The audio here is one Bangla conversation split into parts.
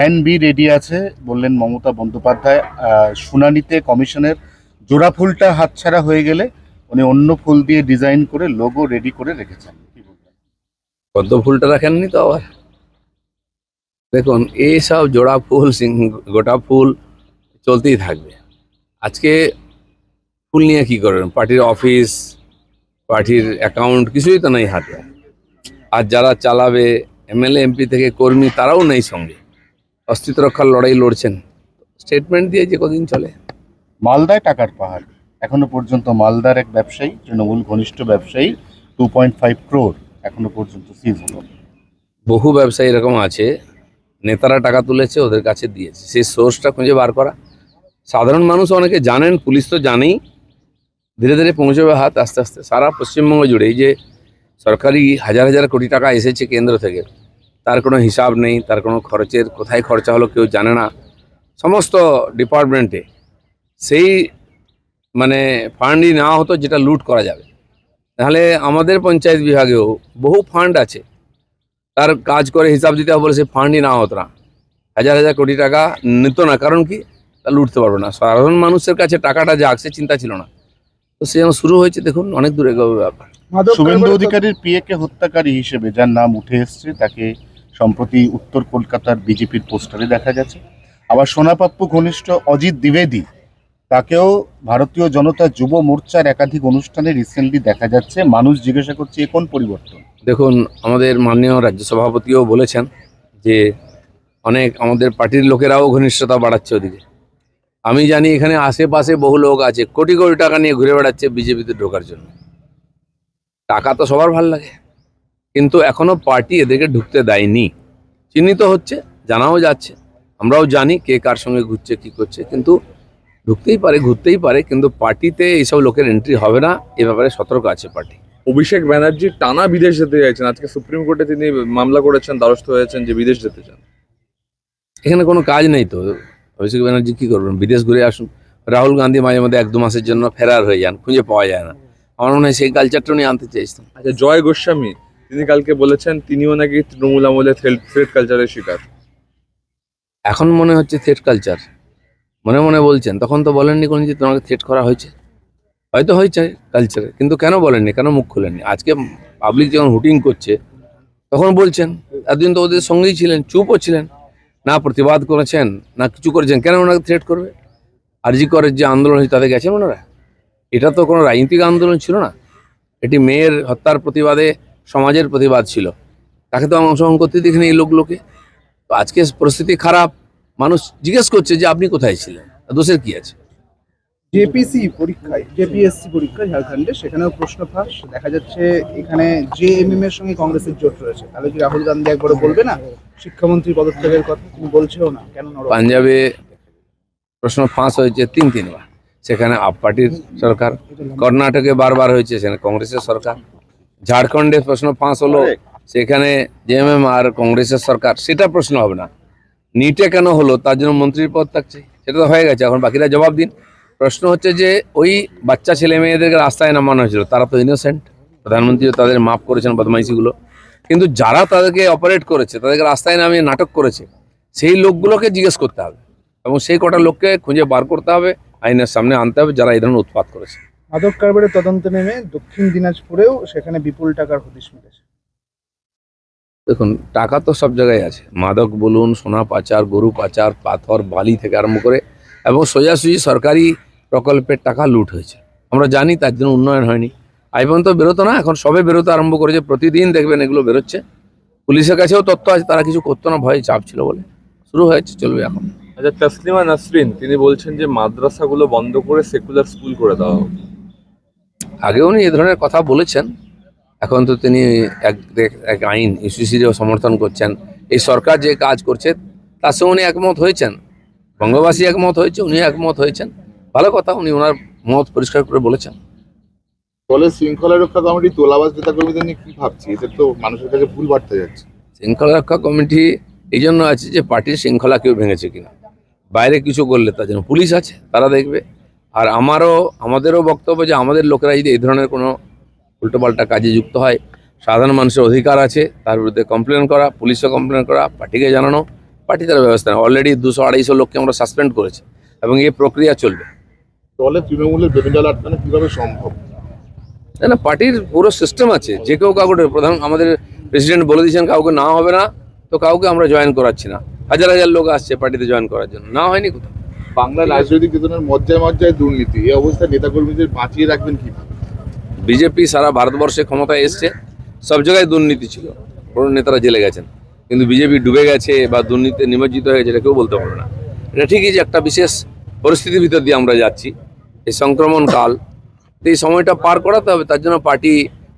প্ল্যান বি রেডি আছে বললেন মমতা বন্দ্যোপাধ্যায়। শুনানিতে কমিশনের জোড়া ফুলটা হাতছাড়া হয়ে গেলে উনি অন্য ফুল দিয়ে ডিজাইন করে লোগো রেডি করে রেখেছেন। কি বলবেন? পদ্ম ফুলটা রাখেননি তো আবার? দেখুন, এইসব জোড়া ফুল গোটা ফুল চলতেই থাকবে। আজকে ফুল নিয়ে কি করবেন? পার্টির অফিস, পার্টির অ্যাকাউন্ট কিছুই তো নেই হাতে। আর যারা চালাবে এমএলএ এমপি থেকে কর্মী, তারাও নেই সঙ্গে। অস্তিত্ব রক্ষার লড়াই লড়ছেন, স্টেটমেন্ট দিয়ে যে কদিন চলে। মালদায় টাকার পাহাড়। এখনো পর্যন্ত মালদার এক ব্যবসায়ী, তৃণমূল ঘনিষ্ঠ ব্যবসায়ী, 2.5 crore এখনো পর্যন্ত সিজ হলো। বহু ব্যবসায়ী এরকম আছে, নেতারা টাকা তুলেছে, ওদের কাছে দিয়েছে। সেই সোর্সটা খুঁজে বার করা। সাধারণ মানুষ অনেকে জানেন, পুলিশ তো জানেই। ধীরে ধীরে পৌঁছবে হাত, আস্তে আস্তে সারা পশ্চিমবঙ্গ জুড়ে। এই যে সরকারি হাজার হাজার কোটি টাকা এসেছে কেন্দ্র থেকে, তার কোনো হিসাব নেই, তার কোনো খরচের কোথায় খরচা হলো কেউ জানে না। সমস্ত ডিপার্টমেন্টে সেই ফান্ডই নেওয়া হতো যেটা লুট করা যাবে। তাহলে আমাদের পঞ্চায়েত বিভাগেও বহু ফান্ড আছে, তার কাজ করে হিসাব দিতে হবে বলে সেই ফান্ডই নেওয়া হতো না। হাজার হাজার কোটি টাকা নিত না, কারণ কি? তা লুটতে পারবে না। সাধারণ মানুষের কাছে টাকাটা যাক, সে চিন্তা ছিল না। তো সে শুরু হয়েছে, দেখুন অনেক দূরে ব্যাপার। শুভেন্দু অধিকারীর পিএ কে হত্যাকারী হিসেবে যার নাম উঠে এসছে, তাকে সম্প্রতি উত্তর কলকাতার বিজেপির পোস্টারে দেখা গেছে। আবার সোনাপাপ্পু ঘনিষ্ঠ অজিত দ্বিবেদী, তাকেও ভারতীয় জনতা যুব মোর্চার একাধিক অনুষ্ঠানে রিসেন্টলি দেখা যাচ্ছে। মানুষ জিজ্ঞাসা করছে এ কোন পরিবর্তন? দেখুন, আমাদের মাননীয় রাজ্য সভাপতিও বলেছেন যে অনেক আমাদের পার্টির লোকেরাও ঘনিষ্ঠতা বাড়াচ্ছে ওদিকে। আমি জানি এখানে আশেপাশে বহু লোক আছে, কোটি কোটি টাকা নিয়ে ঘুরে বেড়াচ্ছে বিজেপিতে ঢোকার জন্য। টাকা তো সবার ভাল লাগে, কিন্তু এখনো পার্টি এদেরকে ঢুকতে দেয়নি। চিহ্নিত হচ্ছে, জানাও যাচ্ছে, আমরাও জানি কে কার সঙ্গে ঘুরছে কি করছে, কিন্তু ঢুকতেই পারে, ঘুরতেই পারে, কিন্তু পার্টিতে এইসব লোকের এন্ট্রি হবে না, এ ব্যাপারে সতর্ক আছে পার্টি। অভিষেক ব্যানার্জি টানা বিদেশ যেতে চাইছেন, আজকে সুপ্রিম কোর্টে তিনি মামলা করেছেন, দ্বারস্থ হয়েছেন যে বিদেশ যেতে চান। এখানে কোনো কাজ নেই তো, অভিষেক ব্যানার্জি কী করবেন? বিদেশ ঘুরে আসুন। রাহুল গান্ধী মাঝে মধ্যে 1-2 মাসের জন্য ফেরার হয়ে যান, খুঁজে পাওয়া যায় না। আমার মনে হয় সেই কালচারটা নিয়ে আনতে চাইছেন। আচ্ছা, জয় গোস্বামী তিনি কালকে বলেছেন তিনিও নাকি তৃণমূল আমলে থ্রেড কালচারের শিকার। এখন মনে হচ্ছে থ্রেট কালচার, মনে মনে বলছেন, তখন তো বলেননি কোনো যে তোমাকে থ্রেট করা হয়েছে। হয়তো হয়েছে কালচারে, কিন্তু কেন বলেননি, কেন মুখ খোলেননি? আজকে পাবলিক যখন হুটিং করছে তখন বলছেন। এতদিন তো ওদের সঙ্গেই ছিলেন, চুপও ছিলেন, না প্রতিবাদ করেছেন না কিছু করেছেন। কেন ওনাকে থ্রেট করবে? আরজি করের যে আন্দোলন হয়েছে তাতে গেছেন ওনারা? এটা তো কোনো রাজনৈতিক আন্দোলন ছিল না, এটি মেয়ের হত্যার প্রতিবাদে সমাজের প্রতিবাদ ছিল। তাকে তো অংশগ্রহণ করতে দেখিনি এই লোকগুলোকে। তো আজকে পরিস্থিতি খারাপ, মানুষ জিজ্ঞেস করছে যে আপনি কোথায় ছিলেন, দোষের কি আছে? জেপিএসসি পরীক্ষায় ঝাড়খণ্ডে সেখানেও প্রশ্ন ফাঁস দেখা যাচ্ছে। এখানে জেএমএম এর সঙ্গে কংগ্রেসের জোট রয়েছে, তাহলে কি রাহুল গান্ধী একবারও বলবে না শিক্ষামন্ত্রী পদত্যাগের কথা? তিনি বলছেও না, কেন নরম? পাঞ্জাবে প্রশ্ন ফাঁস হয়েছে 3-3 বার, সেখানে আপ পার্টির সরকার। কর্ণাটকে বারবার হয়েছে, সেখানে কংগ্রেসের সরকার। ঝাড়খণ্ডে প্রশ্ন ফাঁস হলো, সেখানে জেএমএম আর কংগ্রেসের সরকার। সেটা প্রশ্ন হবে না। নিটে কেন হলো, তার জন্য মন্ত্রীর পদ থাকছে, সেটা তো হয়ে গেছে, এখন বাকিরা জবাব দিন। প্রশ্ন হচ্ছে যে ওই বাচ্চা ছেলে মেয়েদেরকে রাস্তায় নামানো হয়েছিল, তারা তো ইনোসেন্ট, প্রধানমন্ত্রীও তাদের মাফ করেছেন বদমাইশিগুলো। কিন্তু যারা তাদেরকে অপারেট করেছে, তাদেরকে রাস্তায় নামিয়ে নাটক করেছে, সেই লোকগুলোকে জিজ্ঞেস করতে হবে, এবং সেই কটা লোককে খুঁজে বার করতে হবে, আইনের সামনে আনতে হবে, যারা এই ধরনের উৎপাত করেছে। মাদক কারবারের তদন্তে নেমে দক্ষিণ দিনাজপুরেও সেখানে বিপুল টাকার হদিশ মিলেছে। দেখুন, টাকা তো সব জায়গায় আছে, মাদক বলুন, সোনা পাচার, গরু পাচার, পাথর বালি থেকে আরম্ভ করে, এবং সোজাসুজি সরকারি প্রকল্পের টাকা লুট হয়েছে। আমরা জানি, তার জন্য উন্নয়ন হয়নি। আই পর্যন্ত বেরোতো না, এখন সবে বেরোতে আরম্ভ করেছে। প্রতিদিন দেখবেন এগুলো বেরোচ্ছে। পুলিশের কাছেও তথ্য আছে, তারা কিছু করতো না, ভয়ে চাপ ছিল বলে। শুরু হয়েছে, চলবে এখন। আচ্ছা, তসলিমা নাসরিন তিনি বলছেন যে মাদ্রাসাগুলো বন্ধ করে সেকুলার স্কুল করে দেওয়া হোক। আগে উনি এ ধরনের কথা বলেছেন, এখন তো তিনি এক আইন ইউসিসিরও সমর্থন করছেন। এই সরকার যে কাজ করছে তার সঙ্গে উনি একমত হয়েছেন, বঙ্গবাসী একমত হয়েছে, উনি একমত হয়েছেন। ভালো কথা, উনি ওনার মত পরিষ্কার করে বলেছেন। দলের শৃঙ্খলা রক্ষা কমিটি তোলাবাজ নেতা কর্মীদের নিয়ে কি ভাবছি? এদের তো মানুষের কাছে ভুল বার্তা যাচ্ছে। শৃঙ্খলা রক্ষা কমিটি এই জন্য আছে যে পার্টির শৃঙ্খলা কেউ ভেঙেছে কিনা। বাইরে কিছু করলে তার জন্য পুলিশ আছে, তারা দেখবে। আর আমাদেরও বক্তব্য যে আমাদের লোকেরা যদি এই ধরনের কোনো উল্টোপাল্টা কাজে যুক্ত হয়, সাধারণ মানুষের অধিকার আছে তার বিরুদ্ধে কমপ্লেন করা, পুলিশও কমপ্লেন করা, পার্টিকে জানানো, পার্টি তার ব্যবস্থা নেয়। অলরেডি 200-250 লোককে আমরা সাসপেন্ড করেছি এবং এই প্রক্রিয়া চলবে। দলে তৃণমূলের বেগুন আটকানো কিভাবে সম্ভব? না, পার্টির পুরো সিস্টেম আছে, যে কেউ কাউকে প্রধান আমাদের প্রেসিডেন্ট বলে দিয়েছেন কাউকে না হবে না, তো কাউকে আমরা জয়েন করাচ্ছি না। হাজার হাজার লোক আসছে পার্টিতে জয়েন করার জন্য, না হয়নি কোথাও। বাংলার রাজনৈতিক চেতনার মজ্জায় মজ্জায় দুর্নীতি, এই অবস্থায় নেতাকর্মীদের বাঁচিয়ে রাখবেন কিভাবে? বিজেপি সারা ভারতবর্ষে ক্ষমতায় এসছে, সব জায়গায় দুর্নীতি ছিল, বড় নেতারা জেলে গেছেন, কিন্তু বিজেপি ডুবে গেছে বা দুর্নীতিতে নিমজ্জিত হয়ে গেছে এটা কেউ বলতে পারবে না। এটা ঠিকই যে একটা বিশেষ পরিস্থিতির ভিতর দিয়ে আমরা যাচ্ছি, এই সংক্রমণ কাল, এই সময়টা পার করাতে হবে। তার জন্য পার্টি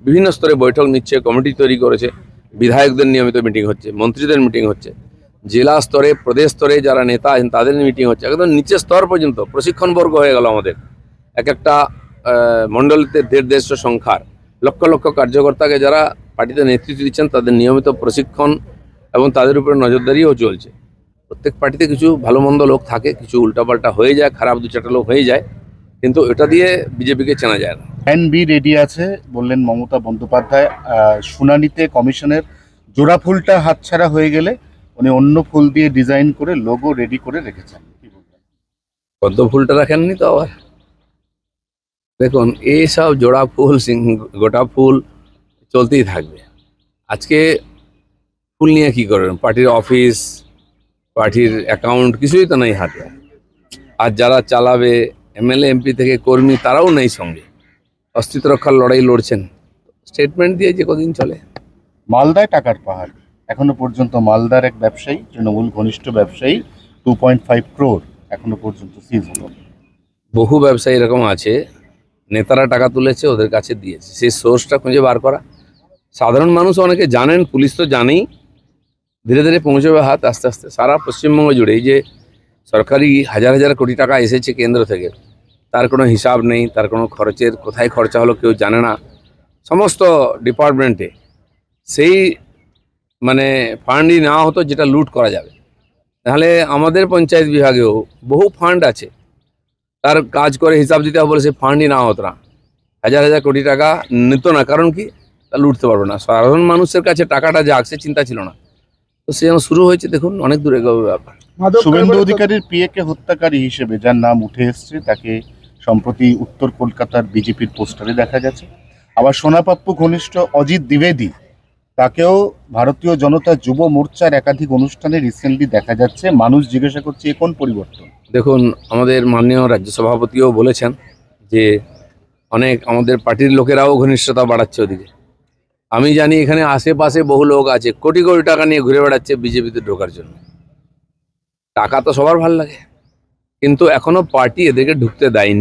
বিভিন্ন স্তরে বৈঠক নিচ্ছে, কমিটি তৈরি করেছে, বিধায়কদের নিয়মিত মিটিং হচ্ছে, মন্ত্রীদের মিটিং হচ্ছে, জেলা স্তরে প্রদেশ স্তরে যারা নেতা আছেন তাদের মিটিং হচ্ছে, একদম নিচের স্তর পর্যন্ত প্রশিক্ষণবর্গ হয়ে গেল আমাদের। এক একটা মণ্ডলীতে 150 সংখ্যার লক্ষ লক্ষ কার্যকর্তাকে যারা পার্টিতে নেতৃত্ব দিচ্ছেন তাদের নিয়মিত প্রশিক্ষণ এবং তাদের উপরে নজরদারিও চলছে। প্রত্যেক পার্টিতে কিছু ভালো মন্দ লোক থাকে, কিছু উল্টাপাল্টা হয়ে যায়, খারাপ 2-4টা লোক হয়ে যায়, কিন্তু এটা দিয়ে বিজেপিকে চেনা যায় না। প্ল্যান বি রেডি আছে বললেন মমতা বন্দ্যোপাধ্যায়। শুনানিতে কমিশনের জোড়া ফুলটা হাতছাড়া হয়ে গেলে উনি অন্য ফুল দিয়ে ডিজাইন করে লোগো রেডি করে রেখেছেন। কি বলবেন? পদ্ম ফুলটা রাখেননি তো আবার? দেখুন, এইসব জোড়া ফুল গোটা ফুল চলতেই থাকবে। আজকে ফুল নিয়ে কি করবেন? পার্টির অফিস, পার্টির অ্যাকাউন্ট কিছুই তো নেই হাতে। আর যারা চালাবে এমএলএ এমপি থেকে কর্মী তারাও নেই সঙ্গে, অস্তিত্ব রক্ষার লড়াই লড়ছেন। স্টেটমেন্ট দিয়ে যে কদিন চলে। মালদায় টাকার পাহাড়, এখনো পর্যন্ত মালদার এক ব্যবসায়ী, তৃণমূল ঘনিষ্ঠ ব্যবসায়ী, 2.5 crore এখনো পর্যন্ত সিজ হলো। বহু ব্যবসায়ী এরকম আছে, নেতারা টাকা তুলেছে, ওদের কাছে দিয়েছে, সেই সোর্সটা খুঁজে বার করা। সাধারণ মানুষ অনেকে জানেন, পুলিশ তো জানেই, ধীরে ধীরে পৌঁছবে হাত আস্তে আস্তে সারা পশ্চিমবঙ্গ জুড়ে। এই যে সরকারি হাজার হাজার কোটি টাকা এসেছে কেন্দ্র থেকে, তার কোনো হিসাব নেই, তার কোনো খরচের কোথায় খরচা হলো কেউ জানে না। সমস্ত ডিপার্টমেন্টে সেই মানে ফান্ডই নেওয়া হতো যেটা লুট করা যাবে। তাহলে আমাদের পঞ্চায়েত বিভাগেও বহু ফান্ড আছে, তার কাজ করে হিসাব দিতে হবে বলে সে ফান্ডই নেওয়া হতো না, হাজার হাজার কোটি টাকা নিত না। কারণ কি? তা লুটতে পারবে না। সাধারণ মানুষের কাছে টাকাটা যাক সে চিন্তা ছিল না, তো সে যেন শুরু হয়েছে। দেখুন, অনেক দূরে ব্যাপার। শুভেন্দু অধিকারীর পিএকে হত্যাকারী হিসেবে যার নাম উঠে এসছে তাকে সম্প্রতি উত্তর কলকাতার বিজেপির পোস্টারে দেখা গেছে। আবার সোনাপাপ্পু ঘনিষ্ঠ অজিত দ্বিবেদী, তাকেও ভারতীয় জনতা যুব মোর্চার একাধিক অনুষ্ঠানে রিসেন্টলি দেখা যাচ্ছে। মানুষ জিজ্ঞাসা করছে এ কোন পরিবর্তন? দেখুন, আমাদের মাননীয় রাজ্য সভাপতিও বলেছেন যে অনেক আমাদের পার্টির লোকেরাও ঘনিষ্ঠতা বাড়াচ্ছে ওদিকে। আমি জানি এখানে আশেপাশে বহু লোক আছে কোটি কোটি টাকা নিয়ে ঘুরে বেড়াচ্ছে বিজেপিতে ঢোকার জন্য। টাকা তো সবার ভালো লাগে, কিন্তু এখনো পার্টি এদেরকে ঢুকতে দেয়নি।